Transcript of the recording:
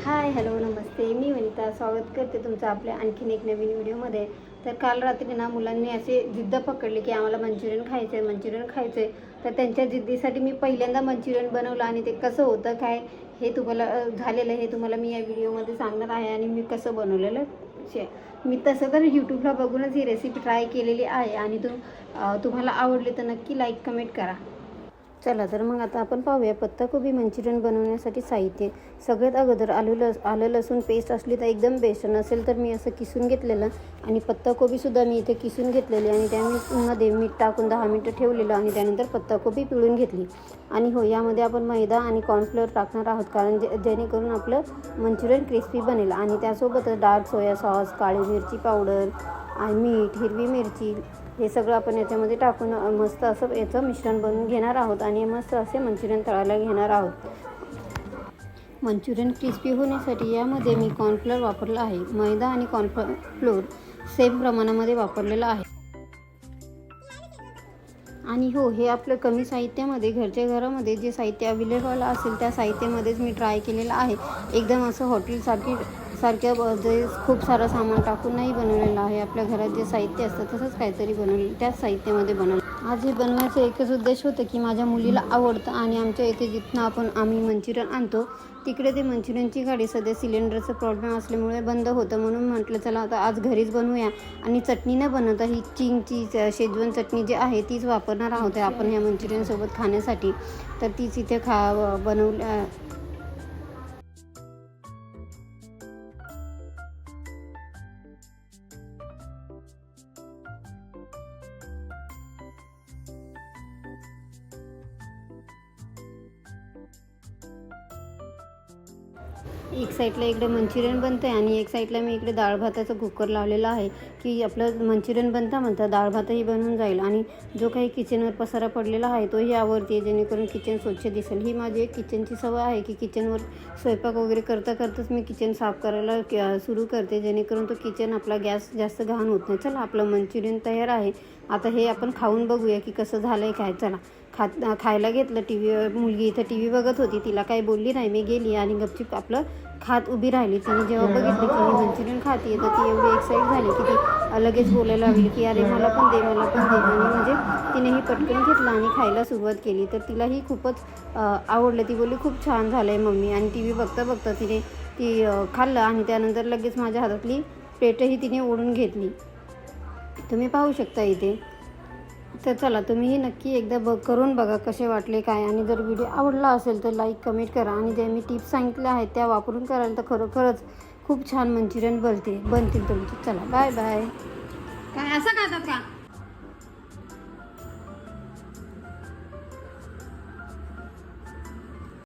Hi hello नमस्ते, मी वनिता स्वागत करते तुमचं आपल्या आणखीन एक नवीन व्हिडिओमध्ये. तर काल रात्री ना मुलांनी असे जिद्द पकडली की आम्हाला मंचुरियन खायचं आहे, मंचुरियन खायचं आहे. तर त्यांच्या जिद्दीसाठी मी पहिल्यांदा मंचुरियन बनवलं आणि ते कसं होतं काय हे तुम्हाला झालेलं हे तुम्हाला मी या व्हिडिओमध्ये सांगणार आहे. आणि मी कसं बनवलेलं मी तसं तर यूट्यूबला बघूनच ही रेसिपी ट्राय केलेली आहे. आणि तुम्हाला आवडली तर नक्की लाईक कमेंट करा. चला तर मग आता आपण पाहूया पत्ताकोबी मंचुरियन बनवण्यासाठी साहित्य. सगळ्यात अगोदर आलं लसूण पेस्ट असली तर एकदम बेस्ट, नसेल तर मी असं किसून घेतलेलं. आणि पत्ताकोबीसुद्धा मी इथे किसून घेतलेली आणि त्यामध्ये मीठ टाकून 10 मिनटं ठेवलेलं आणि त्यानंतर पत्ताकोबी पिळून घेतली. आणि हो, यामध्ये आपण मैदा आणि कॉर्नफ्लोअर टाकणार आहोत, कारण जेणेकरून आपलं मंचुरियन क्रिस्पी बनेल. आणि त्यासोबतच डार्क सोया सॉस, काळी मिरची पावडर आणि मीठ, हिरवी मिरची हे सगळं आपण याच्यामध्ये टाकून मस्त असं याचं मिश्रण बनवून घेणार आहोत. आणि मस्त असे मंचुरियन तळायला घेणार आहोत. मंचुरियन क्रिस्पी होण्यासाठी यामध्ये मी कॉर्नफ्लोअर वापरला आहे. मैदा आणि कॉर्नफ्लोअर सेम प्रमाणामध्ये वापरलेला आहे. आणि हो, हे आपलं कमी साहित्यामध्ये घरच्या घरामध्ये जे साहित्य अवेलेबल असेल त्या साहित्यामध्येच मी ट्राय केलेलं आहे. एकदम असं हॉटेलसारख्या जे खूप सारं सामान टाकून नाही बनवलेलं आहे. आपल्या घरात जे साहित्य असतं तसंच काहीतरी बनवलेलं, त्याच साहित्यामध्ये बनवलं. आज हे बनवायचं एकच उद्देश होतं की माझ्या मुलीला आवडतं आणि आमच्या इथे जिथनं आम्ही मंचुरियन आणतो तिकडे ते मंचुरियनची गाडी सध्या सिलेंडरचं प्रॉब्लेम असल्यामुळे बंद होतं. म्हणून म्हटलं चला आता आज घरीच बनवूया. आणि चटणी न बनवता ही चिंगची शेजवान चटणी जी आहे तीच वापरणार आहोत आपण ह्या मंचुरियनसोबत खाण्यासाठी. तर तीच इथे बनवल्या. एक साईडला इकडे मंचुरियन बनतं आहे आणि एक साईडला मी इकडे डाळ भाताचा कुकर लावलेला आहे की आपलं मंचुरियन म्हणता डाळ भातही बनवून जाईल. आणि जो काही किचनवर पसारा पडलेला आहे तोही आवडते, जेणेकरून किचन स्वच्छ दिसेल. ही माझी एक किचनची सवय आहे की किचनवर स्वयंपाक वगैरे करताच मी किचन साफ करायला सुरू करते, जेणेकरून तो किचन आपला गॅस जास्त घाण होत नाही. चला, आपलं मंचुरियन तयार आहे. आता हे आपण खाऊन बघूया की कसं झालं आहे काय. चला, खायला घेतलं. मुलगी इथं टी व्ही बघत होती, तिला काही बोलली नाही. मी गेली आणि गपचूप आपलं खात उभी राहिली. तिने जेव्हा बघितली की मी मंचुरियन खाते तर ती एवढी एक्साईट झाली की ती लगेच बोलायला लागली की अरे मला पण दे, मला पण दे. आणि म्हणजे तिनेही पटकन घेतला आणि खायला सुरुवात केली. तर तिलाही खूपच आवडलं. ती बोलली खूप छान झालं आहे मम्मी. आणि टी व्ही बघता तिने खाल्लं आणि त्यानंतर लगेच माझ्या हातातली प्लेटही तिने ओढून घेतली. तुम्ही पाहू शकता इथे. तर चला, तुम्हीही नक्की एकदा करून बघा कसे वाटले काय. आणि जर व्हिडिओ आवडला असेल तर लाईक कमेंट करा. आणि जे मी टिप्स सांगितल्या आहेत त्या वापरून कराल तर खरोखरच खूप छान मंचुरियन बनतील तुमची. चला, बाय बाय. काय असं खातात का?